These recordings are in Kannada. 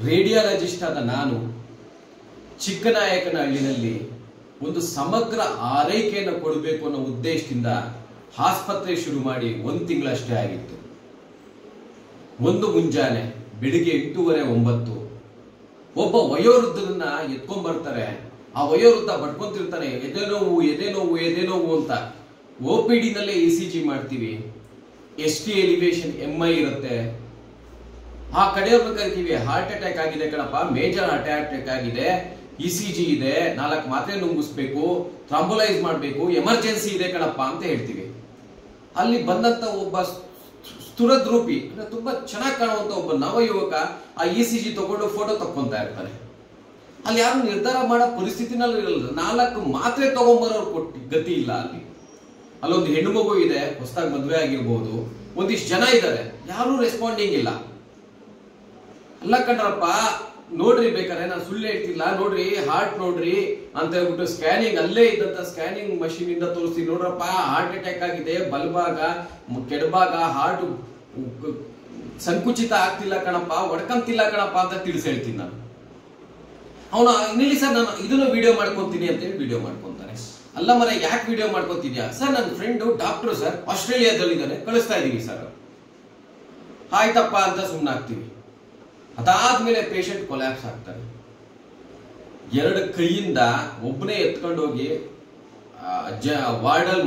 ರೇಡಿಯಾಲಜಿಸ್ಟ್ ಆದ ನಾನು ಚಿಕ್ಕನಾಯಕನಹಳ್ಳಿನಲ್ಲಿ ಒಂದು ಸಮಗ್ರ ಆರೈಕೆಯನ್ನು ಕೊಡಬೇಕು ಅನ್ನೋ ಉದ್ದೇಶದಿಂದ ಆಸ್ಪತ್ರೆ ಶುರು ಮಾಡಿ 1 ತಿಂಗಳಷ್ಟೇ ಆಗಿತ್ತು. ಒಂದು ಮುಂಜಾನೆ ಬೆಳಿಗ್ಗೆ 8:30 9 ಒಬ್ಬ ವಯೋವೃದ್ಧರನ್ನ ಎತ್ಕೊಂಡ್ ಬರ್ತಾರೆ. ಆ ವಯೋವೃದ್ಧ ಬಡ್ಕೊಂತಿರ್ತಾನೆ, ಎದೆ ನೋವು ಅಂತ. OPD ನಲ್ಲೇ ECG ಮಾಡ್ತೀವಿ, ST ಎಲಿವೇಶನ್ MI ಇರುತ್ತೆ. ಆ ಕಡೆಯವ್ರನ್ನ ಕರಿತೀವಿ, ಹಾರ್ಟ್ ಅಟ್ಯಾಕ್ ಆಗಿದೆ ಕಣಪ್ಪ, ಮೇಜರ್ ಹಾರ್ಟ್ ಅಟ್ಯಾಕ್ ಆಗಿದೆ, ECG ಇದೆ, 4 ಮಾತ್ರೆ ನುಂಗಿಸ್ಬೇಕು, ಥ್ರಾಂಬೋಲೈಸ್ ಮಾಡಬೇಕು, ಎಮರ್ಜೆನ್ಸಿ ಇದೆ ಕಣಪ್ಪ ಅಂತ ಹೇಳ್ತೀವಿ. ಅಲ್ಲಿ ಬಂದಂತ ಒಬ್ಬ ಸ್ಥೂರದ್ರೂಪಿ ತುಂಬಾ ಚೆನ್ನಾಗಿ ಕಾಣುವಂತ ಒಬ್ಬ ನವಯುವಕ ಆ ECG ತಗೊಂಡು ಫೋಟೋ ತಕ್ಕೊಂತ ಇರ್ತಾನೆ. ಅಲ್ಲಿ ಯಾರು ನಿರ್ಧಾರ ಮಾಡೋ ಪರಿಸ್ಥಿತಿನಲ್ಲಿ ಇರಲ್ಲ. 4 ಮಾತ್ರೆ ತಗೊಂಬರೋರು ಗತಿ ಇಲ್ಲ. ಅಲ್ಲೊಂದು ಹೆಣ್ಣು ಮಗು ಇದೆ, ಹೊಸದಾಗಿ ಮದುವೆ ಆಗಿರ್ಬೋದು, ಒಂದಿಷ್ಟು ಜನ ಇದ್ದಾರೆ, ಯಾರು ರೆಸ್ಪಾಂಡಿಂಗ್ ಇಲ್ಲ. ಅಲ್ಲ ಕಣ್ರಪ್ಪ, ನೋಡ್ರಿ, ಬೇಕಾದ್ರೆ ನಾನು ಸುಳ್ಳು ಹೇಳ್ತಿಲ್ಲ, ನೋಡ್ರಿ ಹಾರ್ಟ್ ನೋಡ್ರಿ ಅಂತ ಹೇಳ್ಬಿಟ್ಟು ಸ್ಕ್ಯಾನಿಂಗ್, ಅಲ್ಲೇ ಇದ್ದಂತ ಸ್ಕ್ಯಾನಿಂಗ್ ಮಷೀನ್ ಇಂದ ತೋರಿಸ್ತೀನಿ, ನೋಡ್ರಪ್ಪ ಹಾರ್ಟ್ ಅಟ್ಯಾಕ್ ಆಗಿದೆ, ಬಲಭಾಗ ಕೆಡಭಾಗ ಹಾರ್ಟ್ ಸಂಕುಚಿತ ಆಗ್ತಿಲ್ಲ ಕಣಪ್ಪ, ಒಡ್ಕಂತಿಲ್ಲ ಕಣಪ್ಪ ಅಂತ ತಿಳಿಸಿ ಹೇಳ್ತೀನಿ ನಾನು. ಅವನು ಇನ್ನಿಲ್ಲಿ ಸರ್ ನಾನು ಇದನ್ನು ವಿಡಿಯೋ ಮಾಡ್ಕೊಂತೀನಿ ಅಂತೇಳಿ ವಿಡಿಯೋ ಮಾಡ್ಕೊಂತಾನೆ. ಅಲ್ಲ ಮರ, ಯಾಕೆ ವಿಡಿಯೋ ಮಾಡ್ಕೊತಿದ್ಯಾ? ಸರ್ ನನ್ನ ಫ್ರೆಂಡು ಡಾಕ್ಟರ್ ಸರ್, ಆಸ್ಟ್ರೇಲಿಯಾದಲ್ಲಿದ್ದಾನೆ, ಕಳಿಸ್ತಾ ಇದೀವಿ ಸರ್. ಆಯ್ತಪ್ಪ ಅಂತ ಸುಮ್ಮನಾಗ್ತೀವಿ. ಅದಾದ್ಮೇಲೆ ಪೇಷಂಟ್ ಕೊಲ್ಯಾಪ್ಸ್ ಆಗ್ತಾರೆ. 2 ಕೈಯಿಂದ ಒಬ್ಬನೇ ಎತ್ಕೊಂಡು ಹೋಗಿ ವಾರ್ಡಲ್ಲಿ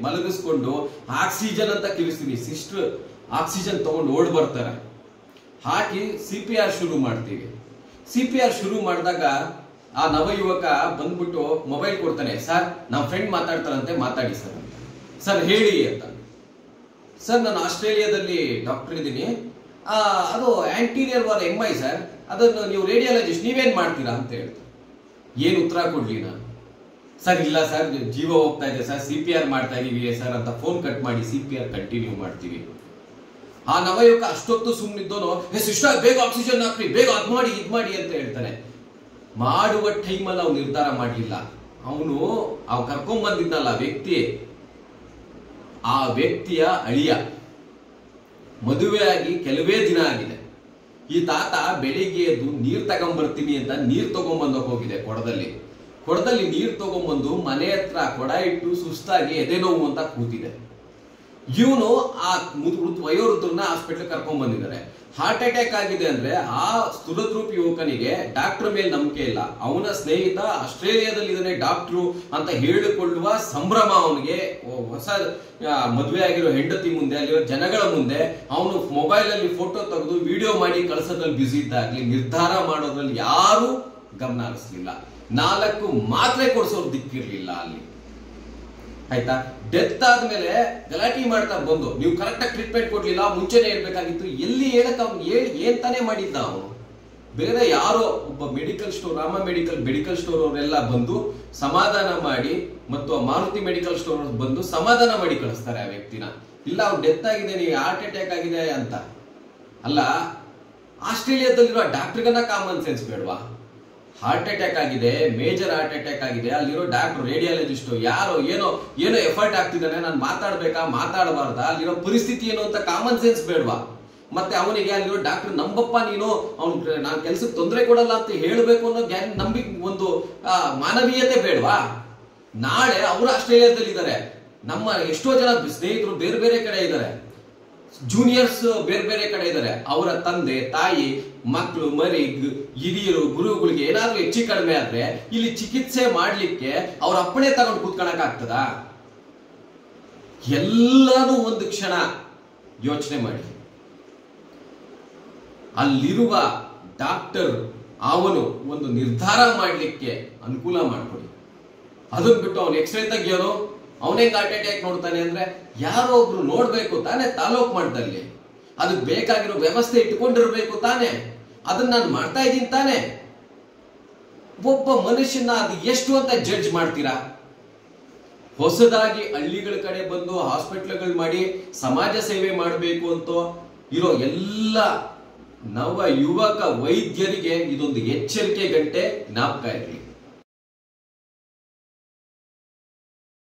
ಮಲಗಿಸ್ಕೊಂಡು ಆಕ್ಸಿಜನ್ ಅಂತ ಕಿಳಿಸ್ತೀನಿ. ಸಿಸ್ಟರ್ ಆಕ್ಸಿಜನ್ ತಗೊಂಡು ಓಡ್ ಬರ್ತಾರೆ. ಹಾಕಿ CPR ಶುರು ಮಾಡ್ತೀವಿ. CPR ಶುರು ಮಾಡಿದಾಗ ಆ ನವಯುವಕ ಬಂದ್ಬಿಟ್ಟು ಮೊಬೈಲ್ ಕೊಡ್ತಾನೆ. ಸರ್ ನಮ್ಮ ಫ್ರೆಂಡ್ ಮಾತಾಡ್ತಾರಂತೆ, ಮಾತಾಡಿ ಸರ್ ಅಂತ. ಸರ್ ಹೇಳಿ ಅಂತ. ಸರ್ ನಾನು ಆಸ್ಟ್ರೇಲಿಯಾದಲ್ಲಿ ಡಾಕ್ಟರ್ ಇದ್ದೀನಿ, ಅದು ಆಂಟೀರಿಯರ್ ವಾರ್ MI ಸರ್, ಅದನ್ನು ನೀವು ರೇಡಿಯಾಲಜಿಸ್ಟ್, ನೀವೇನ್ ಮಾಡ್ತೀರಾ ಅಂತ ಹೇಳ್ತಾರೆ. ಏನು ಉತ್ತರ ಕೊಡ್ಲಿ ನಾನು? ಸರ್ ಇಲ್ಲ ಸರ್, ಜೀವ ಹೋಗ್ತಾ ಇದೆ ಸರ್, CPR ಮಾಡ್ತಾ ಇದೀವಿ ಸರ್ ಅಂತ ಫೋನ್ ಕಟ್ ಮಾಡಿ CPR ಕಂಟಿನ್ಯೂ ಮಾಡ್ತೀವಿ. ಆ ನವಯುವಕ ಅಷ್ಟೊತ್ತು ಸುಮ್ಮನಿದ್ದೋನು, ಸಿಸ್ಟರ್ ಬೇಗ ಆಕ್ಸಿಜನ್ ಹಾಕ್ರಿ, ಬೇಗ ಅದ್ ಮಾಡಿ ಇದ್ ಮಾಡಿ ಅಂತ ಹೇಳ್ತಾನೆ. ಮಾಡುವ ಟೈಮಲ್ಲಿ ಅವ್ನು ನಿರ್ಧಾರ ಮಾಡಲಿಲ್ಲ. ಅವನು ಕರ್ಕೊಂಡ್ ಬಂದಿದ್ನಲ್ಲ ವ್ಯಕ್ತಿ, ಆ ವ್ಯಕ್ತಿಯ ಅಳಿಯ ಮದುವೆ ಆಗಿ ಕೆಲವೇ ದಿನ ಆಗಿದೆ. ಈ ತಾತ ಬೆಳಿಗ್ಗೆ ಎದ್ದು ನೀರ್ ತಗೊಂಡ್ಬರ್ತೀನಿ ಅಂತ ನೀರ್ ತಗೊಂಡ್ಬಂದಕ್ಕೆ ಹೋಗಿದೆ. ಕೊಡದಲ್ಲಿ ನೀರ್ ತಗೊಂಡ್ಬಂದು ಮನೆ ಹತ್ರ ಕೊಡ ಇಟ್ಟು ಸುಸ್ತಾಗಿ ಎದೆ ನೋವು ಅಂತ ಕೂತಿದೆ. ಇವನು ಆ ವಯೋವೃದ್ಧರನ್ನ ಹಾಸ್ಪಿಟಲ್ ಕರ್ಕೊಂಡ್ ಬಂದಿದ್ದಾರೆ. ಹಾರ್ಟ್ ಅಟ್ಯಾಕ್ ಆಗಿದೆ ಅಂದ್ರೆ ಆ ಸ್ಥೂಲದ್ರೂಪಿ ಯುವಕನಿಗೆ ಡಾಕ್ಟರ್ ಮೇಲೆ ನಂಬಿಕೆ ಇಲ್ಲ. ಅವನ ಸ್ನೇಹಿತ ಆಸ್ಟ್ರೇಲಿಯಾದಲ್ಲಿ ಇದ್ದಾನೆ ಡಾಕ್ಟ್ರು ಅಂತ ಹೇಳಿಕೊಳ್ಳುವ ಸಂಭ್ರಮ ಅವನಿಗೆ. ಹೊಸ ಮದುವೆ ಆಗಿರೋ ಹೆಂಡತಿ ಮುಂದೆ, ಅಲ್ಲಿರೋ ಜನಗಳ ಮುಂದೆ ಅವನು ಮೊಬೈಲ್ ಅಲ್ಲಿ ಫೋಟೋ ತೆಗೆದು ವಿಡಿಯೋ ಮಾಡಿ ಕಳಿಸೋದ್ರಲ್ಲಿ ಬ್ಯುಸಿ ಇದ್ದಾಗ್ಲಿ ನಿರ್ಧಾರ ಮಾಡೋದ್ರಲ್ಲಿ ಯಾರು ಗಮನ ಹರಿಸಲಿಲ್ಲ. 4 ಮಾತ್ರೆ ಕೊಡಿಸೋರು ದಿಕ್ಕಿರ್ಲಿಲ್ಲ ಅಲ್ಲಿ. ಆಯ್ತಾ? ಡೆತ್ ಆದ್ಮೇಲೆ ಗಲಾಟೆ ಮಾಡ್ತಾ ಬಂದು, ನೀವು ಕರೆಕ್ಟ್ ಆಗಿ ಟ್ರೀಟ್ಮೆಂಟ್ ಕೊಡ್ಲಿಲ್ಲ, ಮುಂಚೆನೆ ಹೇಳ್ಬೇಕಾಗಿತ್ತು. ಎಲ್ಲಿ ಹೇಳಕ್ ಅವ್ನು ಏನ್ ತಾನೇ ಮಾಡಿದ್ದ ಅವನು? ಬೇರೆ ಯಾರೋ ಒಬ್ಬ ರಾಮ ಮೆಡಿಕಲ್ ಸ್ಟೋರ್ ಅವರೆಲ್ಲ ಬಂದು ಸಮಾಧಾನ ಮಾಡಿ, ಮತ್ತು ಮಾರುತಿ ಮೆಡಿಕಲ್ ಸ್ಟೋರ್ ಬಂದು ಸಮಾಧಾನ ಮಾಡಿ ಕಳಿಸ್ತಾರೆ ಆ ವ್ಯಕ್ತಿನ. ಇಲ್ಲ ಅವ್ರು ಡೆತ್ ಆಗಿದೆ, ನೀವು ಹಾರ್ಟ್ ಅಟ್ಯಾಕ್ ಆಗಿದೆ ಅಂತ. ಅಲ್ಲ, ಆಸ್ಟ್ರೇಲಿಯಾದಲ್ಲಿರೋ ಡಾಕ್ಟರ್ಗನ್ನ ಕಾಮನ್ ಸೆನ್ಸ್ ಬೇಡವಾ? ಹಾರ್ಟ್ ಅಟ್ಯಾಕ್ ಆಗಿದೆ, ಮೇಜರ್ ಹಾರ್ಟ್ ಅಟ್ಯಾಕ್ ಆಗಿದೆ, ಅಲ್ಲಿರೋ ಡಾಕ್ಟರ್ ರೇಡಿಯಾಲಜಿಸ್ಟ್ ಯಾರೋ ಏನೋ ಎಫರ್ಟ್ ಆಗ್ತಿದ್ದಾನೆ, ನಾನು ಮಾತಾಡಬಾರ್ದ? ಅಲ್ಲಿರೋ ಪರಿಸ್ಥಿತಿ ಏನು ಅಂತ ಕಾಮನ್ ಸೆನ್ಸ್ ಬೇಡವಾ? ಮತ್ತೆ ಅವನಿಗೆ ಅಲ್ಲಿರೋ ಡಾಕ್ಟರ್ ನಂಬಪ್ಪ ನೀನು, ನಾನು ಕೆಲ್ಸಕ್ಕೆ ತೊಂದರೆ ಕೊಡಲ್ಲ ಅಂತ ಹೇಳಬೇಕು ಅನ್ನೋ ನಂಬಿಕೆ, ಒಂದು ಮಾನವೀಯತೆ ಬೇಡವಾ? ನಾಳೆ ಅವರು ಆಸ್ಟ್ರೇಲಿಯಾದಲ್ಲಿ ಇದ್ದಾರೆ, ನಮ್ಮ ಎಷ್ಟೋ ಜನ ಸ್ನೇಹಿತರು ಬೇರೆ ಬೇರೆ ಕಡೆ ಇದ್ದಾರೆ, ಜೂನಿಯರ್ಸ್ ಬೇರೆ ಬೇರೆ ಕಡೆ ಇದ್ದಾರೆ. ಅವರ ತಂದೆ ತಾಯಿ ಮಕ್ಕಳು ಮರಿ ಹಿರಿಯರು ಗುರುಗಳಿಗೆ ಏನಾದ್ರೂ ಹೆಚ್ಚು ಕಡಿಮೆ ಆದ್ರೆ ಇಲ್ಲಿ ಚಿಕಿತ್ಸೆ ಮಾಡ್ಲಿಕ್ಕೆ ಅವ್ರ ಅಪ್ಪಣೆ ತಗೊಂಡು ಕೂತ್ಕೊಳಕ್ ಆಗ್ತದ? ಎಲ್ಲಾನು ಒಂದು ಕ್ಷಣ ಯೋಚನೆ ಮಾಡಿ. ಅಲ್ಲಿರುವ ಡಾಕ್ಟರ್ ಅವನು ಒಂದು ನಿರ್ಧಾರ ಮಾಡ್ಲಿಕ್ಕೆ ಅನುಕೂಲ ಮಾಡ್ಕೊಡಿ. ಅದನ್ನ ಬಿಟ್ಟು ಅವನು ಎಕ್ಸ್ರೇ ತೆಗಿಯೋನು, ಅವನೇ ಹಾರ್ಟ್ ಅಟ್ಯಾಕ್ ನೋಡ್ತಾನೆ ಅಂದ್ರೆ ಯಾರೋ ಒಬ್ರು ನೋಡ್ಬೇಕು ತಾನೆ ತಾಲೂಕ್ ಮಟ್ಟದಲ್ಲಿ. ಅದಕ್ಕೆ ಬೇಕಾಗಿರೋ ವ್ಯವಸ್ಥೆ ಇಟ್ಕೊಂಡಿರ್ಬೇಕು ತಾನೆ. ಅದನ್ನ ನಾನು ಮಾಡ್ತಾ ಇದ್ದೀನಿ ತಾನೆ. ಒಬ್ಬ ಮನುಷ್ಯನ ಅದು ಎಷ್ಟು ಅಂತ ಜಡ್ಜ್ ಮಾಡ್ತೀರಾ? ಹೊಸದಾಗಿ ಹಳ್ಳಿಗಳ ಕಡೆ ಬಂದು ಹಾಸ್ಪಿಟ್ಲ್ಗಳು ಮಾಡಿ ಸಮಾಜ ಸೇವೆ ಮಾಡಬೇಕು ಅಂತ ಇರೋ ಎಲ್ಲ ನವ ಯುವಕ ವೈದ್ಯರಿಗೆ ಇದೊಂದು ಎಚ್ಚರಿಕೆ ಗಂಟೆ ಜ್ಞಾಪಕ ಇರಲಿ.